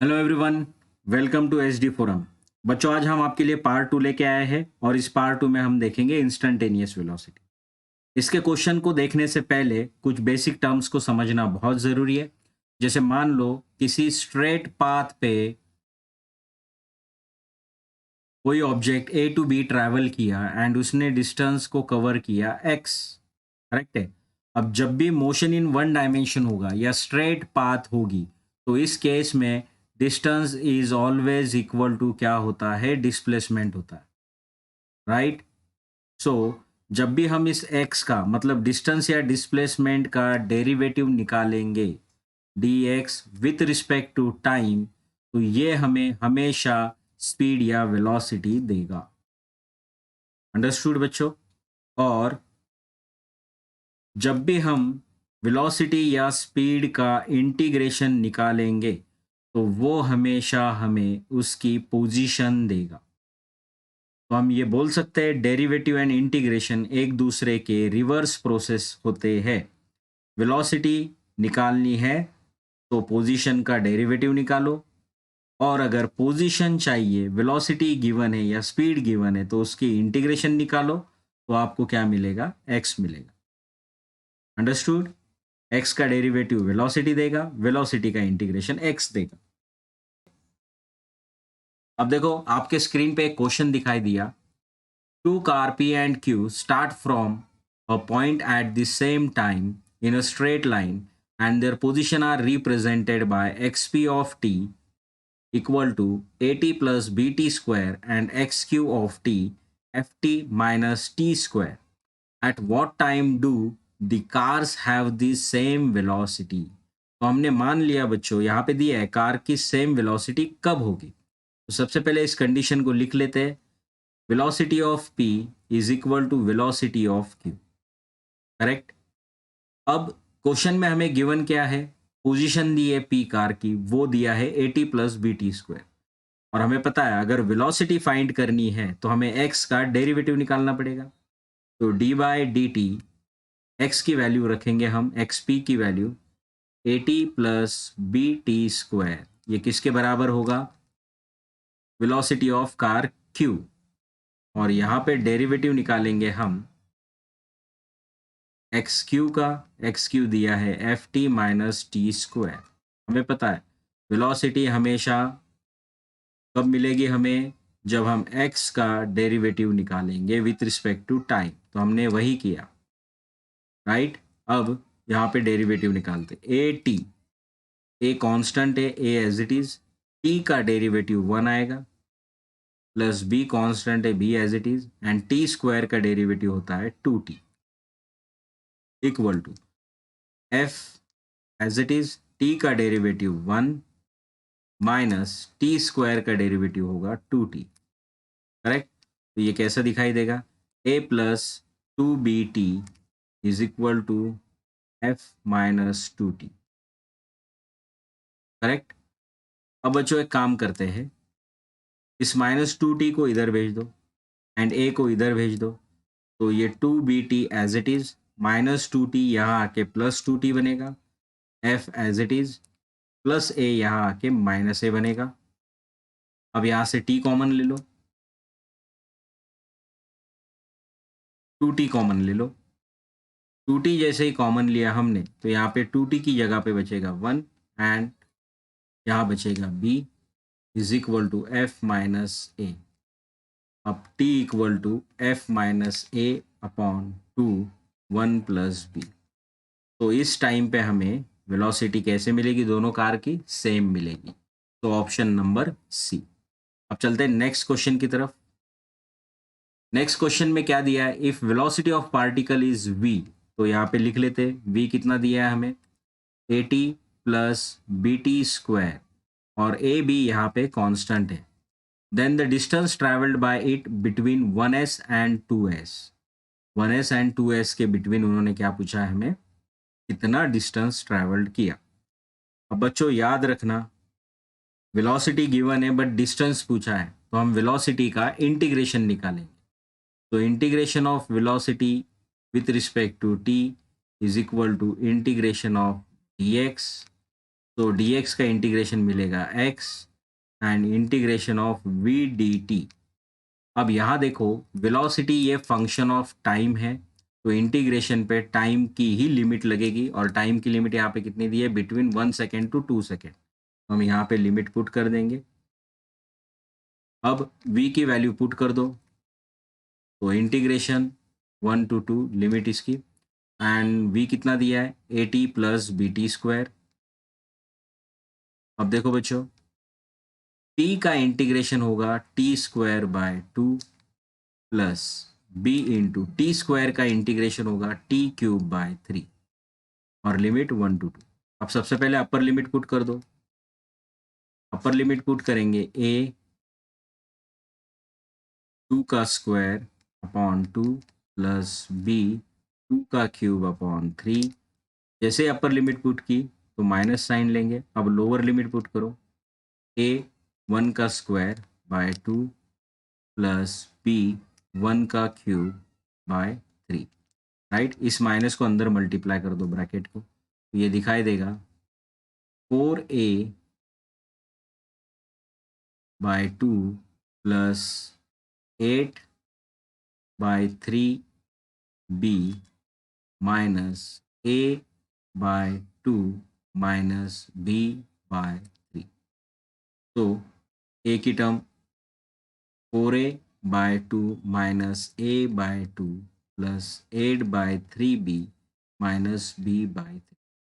Hello everyone, welcome to H D forum. बच्चों, आज हम आपके लिए पार्ट 2 लेके आए हैं और इस पार्ट 2 में हम देखेंगे इंस्टेंटेनियस वेलोसिटी। इसके क्वेश्चन को देखने से पहले कुछ बेसिक टर्म्स को समझना बहुत ज़रूरी है। जैसे मान लो किसी स्ट्रेट पाथ पे कोई object A to B travel किया एंड उसने डिस्टेंस को कवर किया एक्स। करेक्ट है। अब जब भी मोशन इन वन डायमेंशन होगा या स्ट्रेट पाथ होगी, तो इस केस में distance is always equal to क्या होता है, डिस्प्लेसमेंट होता है। राइट। सो जब भी हम इस x का मतलब डिस्टेंस या डिस्प्लेसमेंट का डेरिवेटिव निकालेंगे D X with respect to time, तो ये हमें हमेशा स्पीड या वेलोसिटी देगा। अंडरस्टूड बच्चों। और जब भी हम वेलोसिटी या स्पीड का इंटीग्रेशन निकालेंगे, तो वो हमेशा हमें उसकी पोजीशन देगा। तो हम ये बोल सकते हैं डेरिवेटिव एंड इंटीग्रेशन एक दूसरे के रिवर्स प्रोसेस होते हैं। वेलोसिटी निकालनी है तो पोजीशन का डेरिवेटिव निकालो, और अगर पोजीशन चाहिए, वेलोसिटी गिवन है या स्पीड गिवन है, तो उसकी इंटीग्रेशन निकालो, तो आपको क्या मिलेगा, एक्स मिलेगा। अंडरस्टूड। एक्स का डेरिवेटिव वेलोसिटी देगा, वेलोसिटी का इंटीग्रेशन एक्स देगा। अब देखो, आपके स्क्रीन पे एक क्वेश्चन दिखाई दिया। Two car P and Q start from a point at the same time in a straight line, and their position are represented by xp of t equal to at plus bt square and xq of t ft minus t square. At what time do the cars have the same velocity? तो हमने मान लिया बच्चों, यहाँ पे दिया है car की सेम वेलोसिटी कब होगी। तो सबसे पहले इस कंडीशन को लिख लेते हैं। velocity of P is equal to velocity of Q। Correct. अब क्वेश्चन में हमें गिवन क्या है, पोजीशन दी है P कार की, वो दिया है AT plus B T square. और हमें पता है अगर वेलोसिटी फाइंड करनी है तो हमें x का डेरिवेटिव निकालना पड़ेगा। तो D by D T, X की वैल्यू रखेंगे हम, एक्स पी की value AT plus B T square, ये किसके बराबर होगा, वेलोसिटी ऑफ कार Q। और यहाँ पे डेरिवेटिव निकालेंगे हम एक्स क्यू का। एक्स क्यू दिया है F T minus T square. हमें पता है वेलोसिटी हमेशा कब मिलेगी हमें, जब हम एक्स का डेरिवेटिव निकालेंगे विथ रिस्पेक्ट टू टाइम। तो हमने वही किया। राइट। अब यहाँ पे डेरिवेटिव निकालते, ए टी, ए कांस्टेंट है, A as it is, T का डेरिवेटिव 1 आएगा, प्लस बी कांस्टेंट है, B as it is, and T square का डेरिवेटिव होता है 2t equal to F as it is, T का डेरिवेटिव 1 माइनस टी स्क्वायर का derivative होगा 2t। करेक्ट। तो ये कैसा दिखाई देगा, a plus 2bt is equal to F minus 2t। Correct. अब बच्चों एक काम करते हैं, इस माइनस 2t को इधर भेज दो एंड a को इधर भेज दो, तो ये 2bt as it is, minus 2t यहाँ आके प्लस 2t बनेगा, f as it is, plus a यहाँ आके माइनस a बनेगा। अब यहाँ से t कॉमन ले लो, 2t कॉमन ले लो। 2t जैसे ही कॉमन लिया हमने, तो यहाँ पे 2t की जगह पे बचेगा 1 एंड यहाँ बचेगा b is equal to F minus a. अब t equal to F minus a upon 2 1 plus b. तो इस टाइम पे हमें वेलोसिटी कैसे मिलेगी, दोनों कार की सेम मिलेगी। तो ऑप्शन नंबर सी। अब चलते हैं नेक्स्ट क्वेश्चन की तरफ। नेक्स्ट क्वेश्चन में क्या दिया है, if velocity of particle is v, तो यहाँ पे लिख लेते हैं v कितना दिया है हमें, at plus B T square, और ए बी यहाँ पे कांस्टेंट है। Then the distance travelled by it between 1s and 2s। 1s and 2s के बिटवीन उन्होंने क्या पूछा है हमें, कितना डिस्टेंस ट्रेवल्ड किया। अब बच्चों याद रखना, वेलोसिटी गिवन है बट डिस्टेंस पूछा है, तो हम वेलोसिटी का इंटीग्रेशन निकालेंगे। तो integration of velocity with respect to t is equal to integration of dx। तो dx का इंटीग्रेशन मिलेगा x and integration of v dt। अब यहाँ देखो वेलोसिटी ये फंक्शन ऑफ टाइम है, तो इंटीग्रेशन पे टाइम की ही लिमिट लगेगी और टाइम की लिमिट यहाँ पे कितनी दी है, बिटवीन 1 सेकेंड टू 2 सेकेंड। हम यहाँ पे लिमिट पुट कर देंगे। अब v की वैल्यू पुट कर दो, तो इंटीग्रेशन 1 to 2 लिमिट इसकी, एंड v कितना दिया है, at प्लस BT²। अब देखो बच्चों t का इंटीग्रेशन होगा t²/2 plus b into t² का इंटीग्रेशन होगा t³/3 और लिमिट 1 to 2। अब सबसे पहले अपर लिमिट पुट कर दो। अपर लिमिट पुट करेंगे a 2 का स्क्वायर अपॉन 2 प्लस b 2 का क्यूब अपॉन 3। जैसे अपर लिमिट पुट की तो माइनस साइन लेंगे। अब लोअर लिमिट पुट करो, a 1 का स्क्वायर बाय 2 प्लस b 1 का क्यूब बाय 3। राइट, इस माइनस को अंदर मल्टीप्लाई कर दो ब्रैकेट को, तो ये दिखाई देगा 4a by 2 plus 8/3b minus a by 2 minus b/3। तो a की term 4a/2 minus a/2 plus 8/3b minus b/3।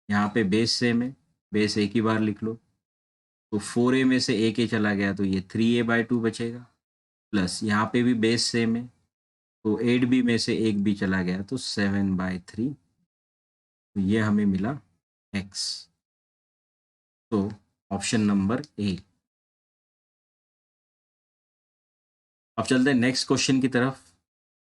यहाँ पे बेस सेम है, बेस एक ही बार लिख लो, तो 4a में से एक ए चला गया तो ये 3a/2 बचेगा, प्लस यहाँ पे भी बेस सेम है, तो 8b में से एक भी चला गया तो 7/3। तो ये हमें मिला x। तो ऑप्शन नंबर ए। अब चलते हैं नेक्स्ट क्वेश्चन की तरफ।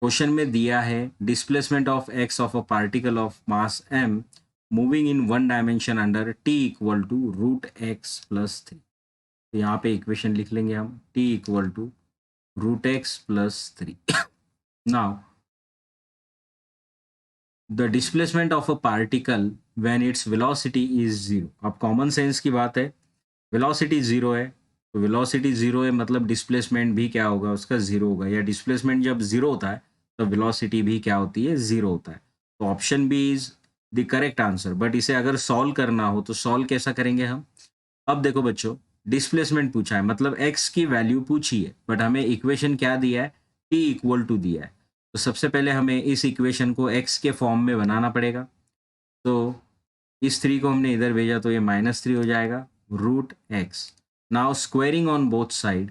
क्वेश्चन में दिया है displacement of X of a particle of mass m moving in one dimension under t equal to √x+3। तो यहाँ पे इक्वेशन लिख लेंगे हम, t equal to √x+3। Now the displacement of a particle when its velocity is 0। अब common sense की बात है, वेलोसिटी 0 है, तो वेलोसिटी 0 है मतलब डिस्प्लेसमेंट भी क्या होगा, उसका 0 होगा, या डिस्प्लेसमेंट जब 0 होता है तो वेलोसिटी भी क्या होती है, 0 होता है। तो option B is the correct answer. But इसे अगर सॉल्व करना हो तो सॉल्व कैसा करेंगे हम। अब देखो बच्चों, डिस्प्लेसमेंट पूछा है मतलब एक्स की वैल्यू पूछी है, बट हमें इक्वेशन क्या दिया है, टी इक्वल टू दिया है। तो सबसे पहले हमें इस इक्वेशन को एक्स के फॉर्म में बनाना पड़ेगा। तो इस 3 को हमने इधर भेजा तो ये -3 हो जाएगा, √x। Now squaring on both side,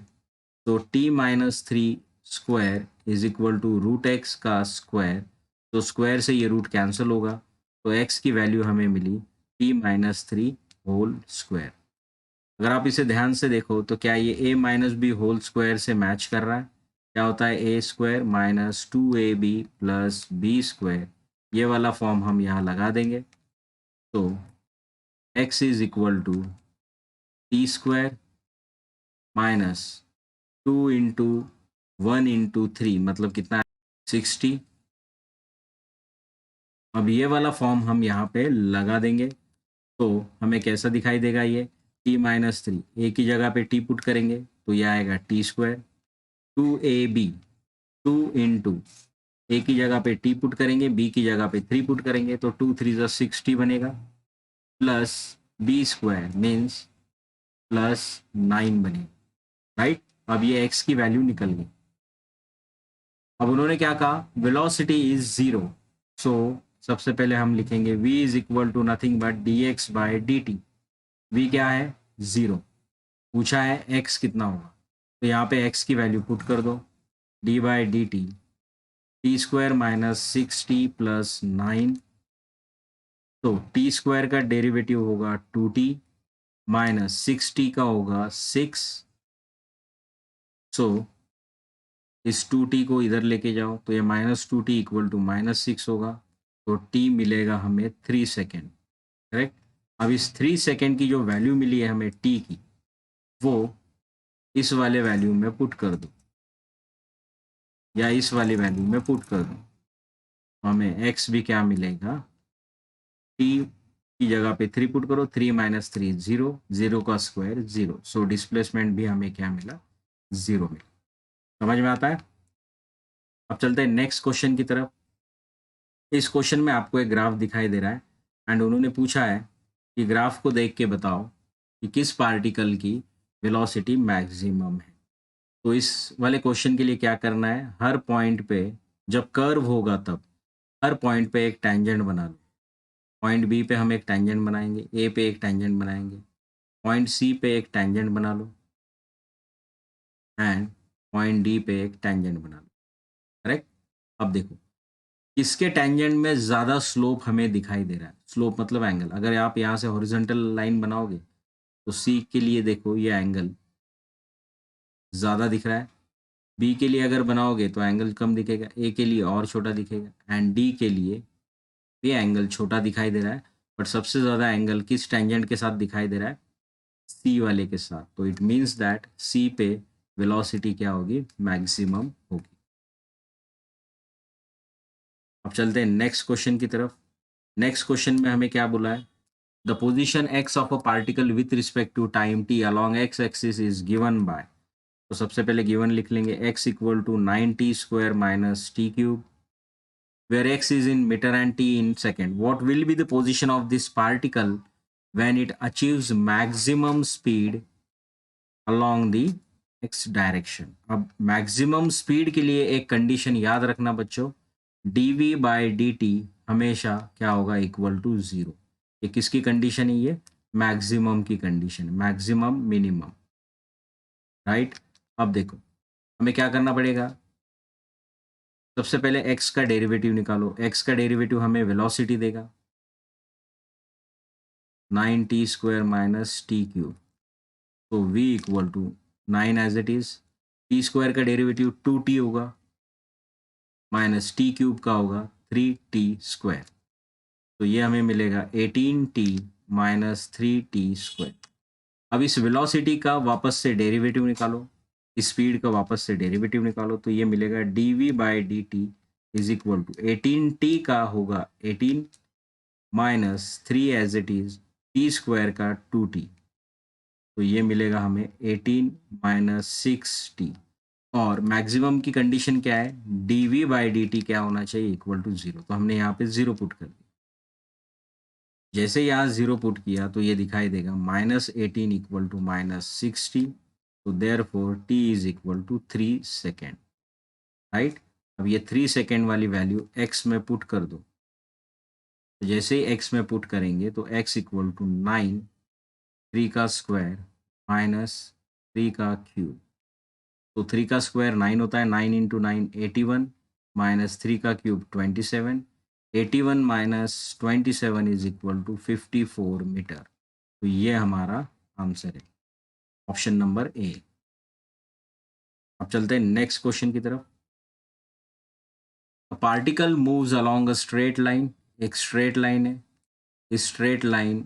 तो t-3 square is equal to √x का स्क्वायर, तो स्क्वायर से ये रूट कैंसिल होगा, तो x की वैल्यू हमें मिली t-3 होल स्क्वायर। अगर आप इसे ध्यान से देखो तो क्या ये a-b होल स्क्वायर से मैच कर रहा है। क्या होता है, a² minus 2ab plus b², ये वाला फॉर्म हम यहाँ लगा देंगे। तो x is equal to t² minus 2 into 1 into 3 मतलब कितना है, 60। अब ये वाला फॉर्म हम यहाँ पे लगा देंगे, तो हमें कैसा दिखाई देगा, ये t-3 a की जगह पे t पुट करेंगे तो ये आएगा t²। 2ab 2 इंटू a की जगह पे t पुट करेंगे, b की जगह पे 3 पुट करेंगे तो 2 3 60 बनेगा, प्लस b² मीन्स +9 बनेगा। राइट, अब ये x की वैल्यू निकल गई। अब उन्होंने क्या कहा, वेलोसिटी इज 0। सो सबसे पहले हम लिखेंगे v is equal to nothing but dx/dt। v क्या है, 0। पूछा है x कितना होगा, तो यहाँ पे x की वैल्यू पुट कर दो, d/dt t² minus 6t plus 9। तो t² का डेरिवेटिव होगा 2t माइनस 6t का होगा 6। सो इस 2t को इधर लेके जाओ तो ये -2t इक्वल टू -6 होगा, तो t मिलेगा हमें 3 सेकेंड। करेक्ट। अब इस 3 सेकेंड की जो वैल्यू मिली है हमें t की, वो इस वाले वैल्यू में पुट कर दो या इस वाली वैल्यू में पुट कर दो, हमें x भी क्या मिलेगा, t की जगह पे 3 पुट करो, 3 माइनस 3 0, 0 का स्क्वायर 0, सो डिस्प्लेसमेंट भी हमें क्या मिला, 0 मिला। समझ में आता है। अब चलते हैं नेक्स्ट क्वेश्चन की तरफ। इस क्वेश्चन में आपको एक ग्राफ दिखाई दे रहा है एंड उन्होंने पूछा है कि ग्राफ को देख के बताओ कि किस पार्टिकल की वेलोसिटी मैक्सिमम है। तो इस वाले क्वेश्चन के लिए क्या करना है, हर पॉइंट पे जब कर्व होगा तब हर पॉइंट पे एक टेंजेंट बना लो। पॉइंट बी पे हम एक टेंजेंट बनाएंगे, ए पे एक टेंजेंट बनाएंगे, पॉइंट सी पे एक टेंजेंट बना लो एंड पॉइंट डी पे एक टेंजेंट बना लो। करेक्ट। अब देखो किसके टेंजेंट में ज़्यादा स्लोप हमें दिखाई दे रहा है। स्लोप मतलब एंगल। अगर आप यहाँ से हॉरिजॉन्टल लाइन बनाओगे तो सी के लिए देखो ये एंगल ज़्यादा दिख रहा है, बी के लिए अगर बनाओगे तो एंगल कम दिखेगा, ए के लिए और छोटा दिखेगा एंड डी के लिए भी एंगल छोटा दिखाई दे रहा है। बट सबसे ज़्यादा एंगल किस टेंजेंट के साथ दिखाई दे रहा है, सी वाले के साथ। तो इट मीन्स दैट सी पे वेलोसिटी क्या होगी, मैक्सिमम होगी। अब चलते हैं नेक्स्ट क्वेश्चन की तरफ। नेक्स्ट क्वेश्चन में हमें क्या बोला है, the position x of a particle with respect to time t along x axis is given by. तो सबसे पहले गिवन लिख लेंगे, x equal to 9t square minus T cube, where x is in meter and t in second. What will be the position of this particle when it achieves maximum speed along the x direction? अब maximum speed के लिए एक condition याद रखना बच्चों, dv by dt हमेशा क्या होगा, इक्वल टू 0। ये किसकी कंडीशन है, ये मैक्सिमम की कंडीशन, मैक्सिमम मिनिमम। राइट। अब देखो हमें क्या करना पड़ेगा, सबसे पहले x का डेरिवेटिव निकालो। x का डेरिवेटिव हमें वेलोसिटी देगा 9t square minus T cube, तो v equal to 9 as it is, T square का डेरिवेटिव 2t होगा माइनस टी क्यूब का होगा 3t स्क्वायर, तो ये हमें मिलेगा 18t माइनस 3t स्क्वायर। अब इस वेलोसिटी का वापस से डेरिवेटिव निकालो, स्पीड का वापस से डेरिवेटिव निकालो, तो ये मिलेगा dv by D T is equal to 18t का होगा 18 minus 3 as it is T square का 2t, तो ये मिलेगा हमें 18 माइनस 6t। और मैक्सिमम की कंडीशन क्या है, dv बाई डी टी क्या होना चाहिए, इक्वल टू 0। तो हमने यहाँ पे 0 पुट कर दिया। जैसे यहाँ 0 पुट किया तो ये दिखाई देगा -18 इक्वल टू -60, तो therefore T is equal to 3 second. Right. अब ये 3 सेकेंड वाली वैल्यू x में पुट कर दो, तो जैसे ही x में पुट करेंगे तो x इक्वल टू 9, 3 का स्क्वायर माइनस 3 का क्यूब, तो 3 का स्क्वायर 9 होता है, 9 इंटू 9 81 माइनस 3 का cube 27, 81 minus 27 is equal to 54 metre. तो ये हमारा आंसर है, ऑप्शन नंबर ए। अब चलते हैं नेक्स्ट क्वेश्चन की तरफ। Particle moves along a straight line, एक स्ट्रेट लाइन है, इस स्ट्रेट लाइन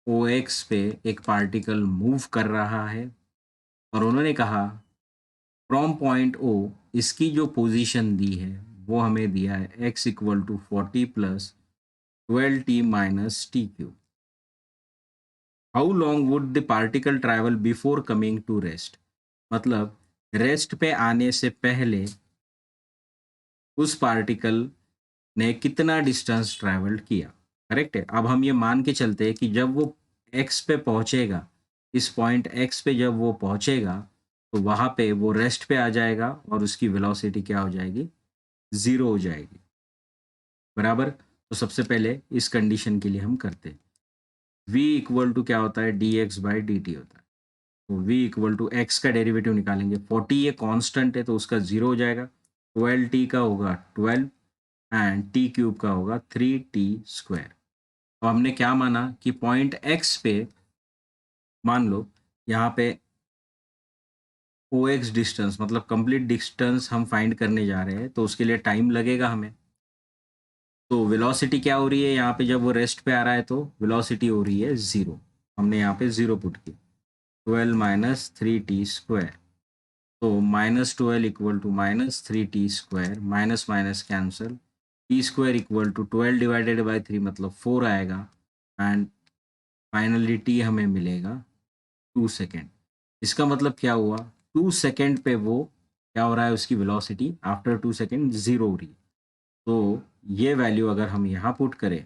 ओ एक्स पे एक पार्टिकल मूव कर रहा है और उन्होंने कहा फ्रॉम पॉइंट ओ इसकी जो पोजीशन दी है वो हमें दिया है x equal to 40 plus 12t minus T cube. How long would the particle travel before coming to rest, मतलब रेस्ट पे आने से पहले उस पार्टिकल ने कितना डिस्टेंस ट्रैवल किया। करेक्ट है। अब हम ये मान के चलते हैं कि जब वो x पे पहुंचेगा, इस पॉइंट x पे जब वो पहुंचेगा तो वहाँ पे वो रेस्ट पे आ जाएगा और उसकी वेलोसिटी क्या हो जाएगी, 0 हो जाएगी। बराबर। तो सबसे पहले इस कंडीशन के लिए हम करते हैं, v इक्वल टू क्या होता है, D x by D T होता है। तो v इक्वल टू एक्स का डेरिवेटिव निकालेंगे, 40 ये कांस्टेंट है तो उसका 0 हो जाएगा, 12t का होगा 12 एंड टी क्यूब का होगा 3t स्क्वायर। तो हमने क्या माना कि पॉइंट x पे मान लो यहाँ पे ओ एक्स डिस्टेंस मतलब कंप्लीट डिस्टेंस हम फाइंड करने जा रहे हैं, तो उसके लिए टाइम लगेगा हमें। तो वेलोसिटी क्या हो रही है यहाँ पे, जब वो रेस्ट पे आ रहा है तो वेलोसिटी हो रही है 0, हमने यहाँ पे 0 पुट किया, 12 माइनस 3t स्क्वायर, तो -12 equal to -3t square, minus minus cancel, T square equal to 12 divided by 3 मतलब 4 आएगा, एंड फाइनली टी हमें मिलेगा 2 सेकेंड। इसका मतलब क्या हुआ, 2 सेकेंड पे वो क्या हो रहा है, उसकी वेलोसिटी आफ्टर 2 सेकेंड ज़ीरो हो रही है। तो ये वैल्यू अगर हम यहाँ पुट करें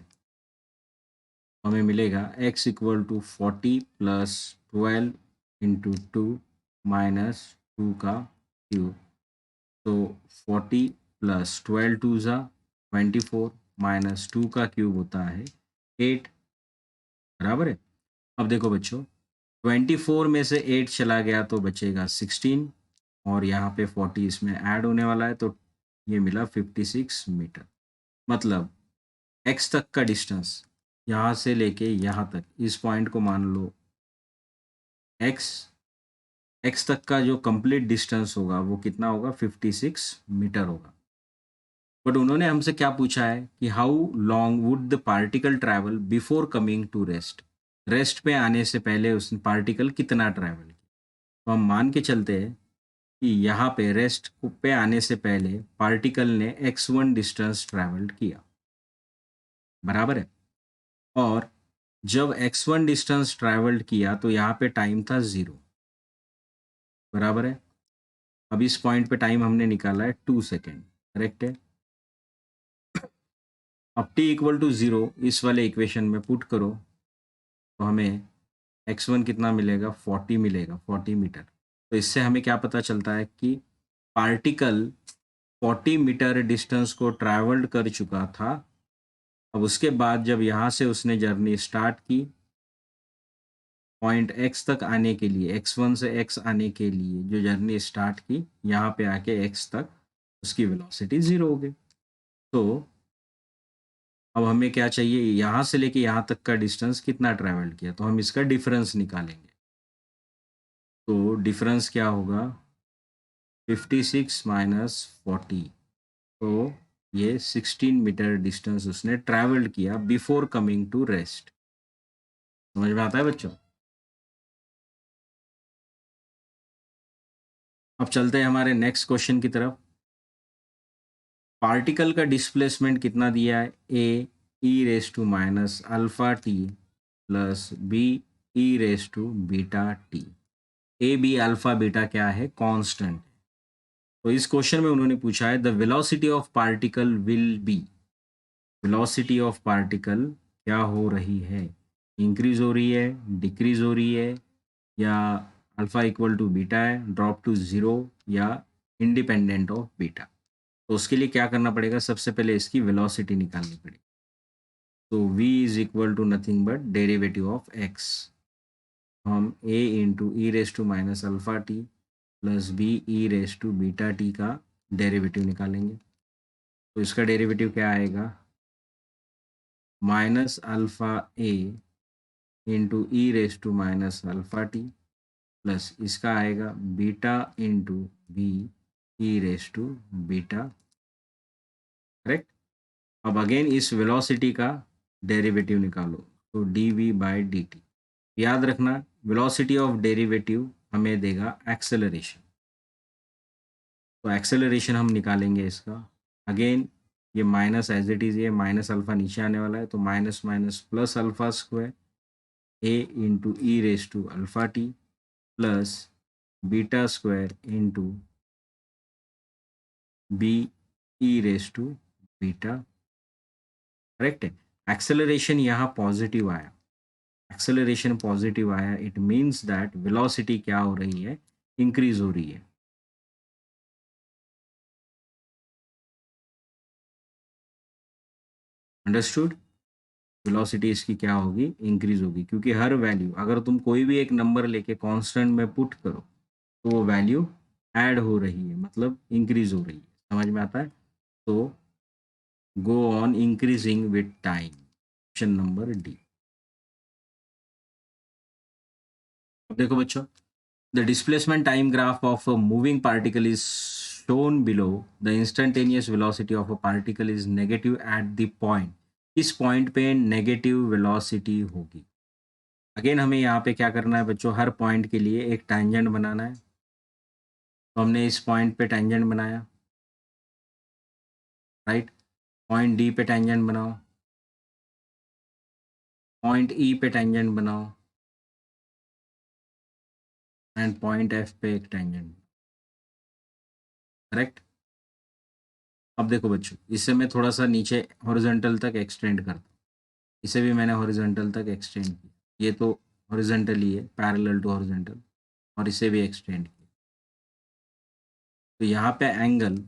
तो हमें मिलेगा x equal to 40 plus 12 into 2 minus 2 का क्यूब। तो 40 प्लस 12 टू ज़ा 24 माइनस 2 का क्यूब होता है 8, बराबर है। अब देखो बच्चों, 24 में से 8 चला गया तो बचेगा 16, और यहाँ पे 40 इसमें ऐड होने वाला है, तो ये मिला 56 मीटर। मतलब x तक का डिस्टेंस यहाँ से लेके यहाँ तक, इस पॉइंट को मान लो x तक का जो कंप्लीट डिस्टेंस होगा वो कितना होगा, 56 मीटर होगा। बट उन्होंने हमसे क्या पूछा है कि how long would the particle travel before coming to rest. Rest पे आने से पहले उसने पार्टिकल कितना ट्रैवल किया। तो हम मान के चलते हैं कि यहाँ पे रेस्ट पे आने से पहले पार्टिकल ने x1 डिस्टेंस ट्रैवल्ड किया, बराबर है। और जब x1 डिस्टेंस ट्रैवल्ड किया तो यहाँ पे टाइम था 0, बराबर है। अब इस पॉइंट पे टाइम हमने निकाला है 2 सेकेंड, करेक्ट है। अब t इक्वल टू 0 इस वाले इक्वेशन में पुट करो तो हमें x1 कितना मिलेगा, 40 मिलेगा, 40 मीटर। तो इससे हमें क्या पता चलता है कि पार्टिकल 40 मीटर डिस्टेंस को ट्रैवल्ड कर चुका था। अब उसके बाद जब यहाँ से उसने जर्नी स्टार्ट की, पॉइंट x तक आने के लिए, x1 से x आने के लिए जो जर्नी स्टार्ट की, यहाँ पे आके x तक उसकी वेलोसिटी 0 हो गई। तो अब हमें क्या चाहिए, यहाँ से लेके यहाँ तक का डिस्टेंस कितना ट्रैवल किया, तो हम इसका डिफरेंस निकालेंगे। तो डिफरेंस क्या होगा, 56 माइनस 40, तो ये 16 मीटर डिस्टेंस उसने ट्रैवल्ड किया बिफोर कमिंग टू रेस्ट। समझ में आता है बच्चों। अब चलते हैं हमारे नेक्स्ट क्वेश्चन की तरफ। पार्टिकल का डिस्प्लेसमेंट कितना दिया है, a e raise to minus alpha T plus B E raise to beta t. A b alpha beta क्या है, कांस्टेंट। तो इस क्वेश्चन में उन्होंने पूछा है the velocity of particle will be. Velocity of particle क्या हो रही है, इंक्रीज हो रही है, डिक्रीज हो रही है, या अल्फा इक्वल टू बीटा है, ड्रॉप टू ज़ीरो, या इंडिपेंडेंट ऑफ बीटा। तो उसके लिए क्या करना पड़ेगा, सबसे पहले इसकी वेलोसिटी निकालनी पड़ेगी। तो v is equal to nothing but derivative of x। हम a into E raise to minus alpha T plus B E raise to beta T का डेरिवेटिव निकालेंगे। तो इसका डेरिवेटिव क्या आएगा, minus alpha A into E raise to minus alpha T plus इसका आएगा beta into B E raise to beta, correct. अब again इस वेलोसिटी का डेरिवेटिव निकालो, तो D V by D T. याद रखना वेलोसिटी ऑफ डेरिवेटिव हमें देगा एक्सेलरेशन। तो एक्सेलरेशन हम निकालेंगे इसका, अगेन ये माइनस एज इट इज़, ये माइनस अल्फा नीचे आने वाला है, तो minus minus plus alpha square A into E raise to alpha T plus beta square into B E raise to beta, correct है। एक्सेलरेशन यहाँ पॉजिटिव आया, एक्सेलरेशन पॉजिटिव आया, इट मीन्स दैट वेलोसिटी क्या हो रही है, इंक्रीज हो रही है। अंडरस्टूड। वेलोसिटी इसकी क्या होगी, इंक्रीज होगी, क्योंकि हर वैल्यू अगर तुम कोई भी एक नंबर लेके कांस्टेंट में पुट करो तो वो वैल्यू ऐड हो रही है, मतलब इंक्रीज हो रही है। समझ में आता है। तो go on increasing with time, option number D. अब देखो बच्चों, the displacement time graph of a moving particle is shown below. The instantaneous velocity of a particle is negative at the point. इस पॉइंट पे negative velocity होगी। Again हमें यहाँ पे क्या करना है बच्चों, हर पॉइंट के लिए एक टेंजेंट बनाना है। तो हमने इस पॉइंट पे टेंजेंट बनाया, राइट। पॉइंट डी पे टेंजेंट बनाओ, पॉइंट ई पे टेंजेंट बनाओ एंड पॉइंट एफ पे एक टेंजेंट, करेक्ट। अब देखो बच्चों, इसे मैं थोड़ा सा नीचे हॉरिजॉन्टल तक एक्सटेंड करता हूँ, इसे भी मैंने हॉरिजॉन्टल तक एक्सटेंड किया, ये तो हॉरिजॉन्टल ही है, पैरेलल टू हॉरिजॉन्टल, और इसे भी एक्सटेंड किया। तो यहाँ पे एंगल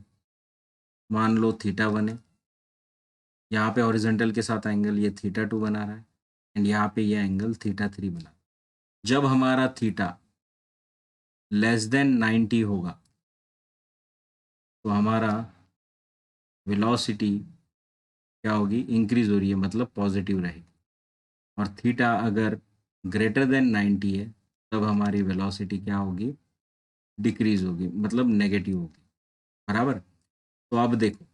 मान लो थीटा 1 है, यहाँ पे हॉरिजॉन्टल के साथ एंगल ये थीटा 2 बना रहा है, एंड यहाँ पे ये एंगल थीटा 3 बना रहा है। जब हमारा थीटा <90 होगा तो हमारा वेलोसिटी क्या होगी, इंक्रीज हो रही है, मतलब पॉजिटिव रहेगी। और थीटा अगर <90 है तब हमारी वेलोसिटी क्या होगी, डिक्रीज होगी, मतलब नेगेटिव होगी, बराबर। तो अब देखो,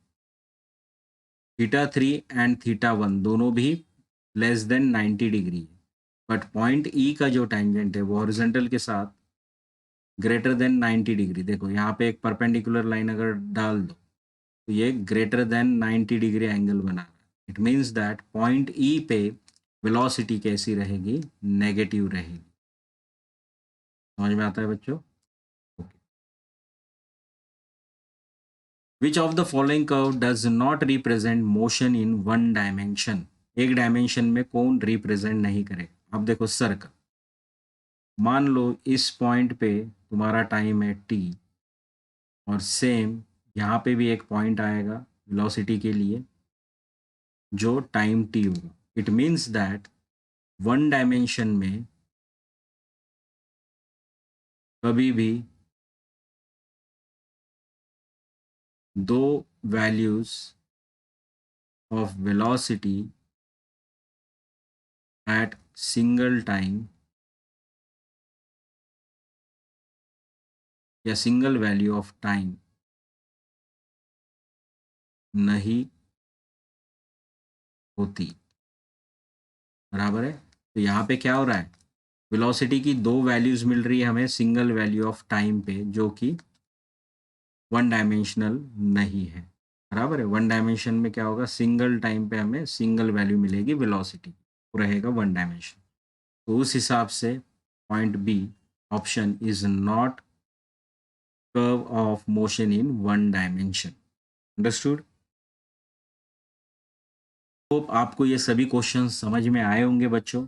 थीटा 3 एंड थीटा 1 दोनों भी <90 डिग्री है, बट पॉइंट ई का जो टेंजेंट है वो हॉरिजॉन्टल के साथ <90 डिग्री, देखो यहाँ पे एक परपेंडिकुलर लाइन अगर डाल दो तो ये <90 डिग्री एंगल बना रहा है। इट मीन्स दैट पॉइंट ई पे वेलोसिटी कैसी रहेगी, नेगेटिव रहेगी। समझ में आता है बच्चों? Which of the following curve does not represent motion in one dimension? एक डायमेंशन में कौन रिप्रेजेंट नहीं करेगा? अब देखो, सर्कल, मान लो इस पॉइंट पे तुम्हारा टाइम है t, और सेम यहाँ पे भी एक पॉइंट आएगा वेलोसिटी के लिए जो टाइम t होगा। It means that one dimension में कभी भी दो values of velocity at single time या सिंगल वैल्यू ऑफ टाइम नहीं होती, बराबर है। तो यहाँ पे क्या हो रहा है, वेलोसिटी की दो वैल्यूज मिल रही है हमें सिंगल वैल्यू ऑफ टाइम पे, जो कि वन डायमेंशनल नहीं है, बराबर है। वन डायमेंशन में क्या होगा, सिंगल टाइम पे हमें सिंगल वैल्यू मिलेगी वेलोसिटी, वो रहेगा वन डायमेंशन। तो उस हिसाब से point B option is not curve of motion in one dimension. Understood? Hope आपको ये सभी क्वेश्चंस समझ में आए होंगे बच्चों।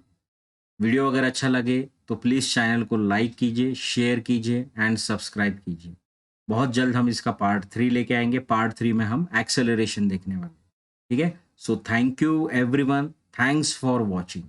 वीडियो अगर अच्छा लगे तो प्लीज़ चैनल को लाइक कीजिए, शेयर कीजिए एंड सब्सक्राइब कीजिए। बहुत जल्द हम इसका पार्ट 3 लेके आएंगे। पार्ट 3 में हम एक्सेलरेशन देखने वाले हैं, ठीक है। So thank you everyone, thanks for watching.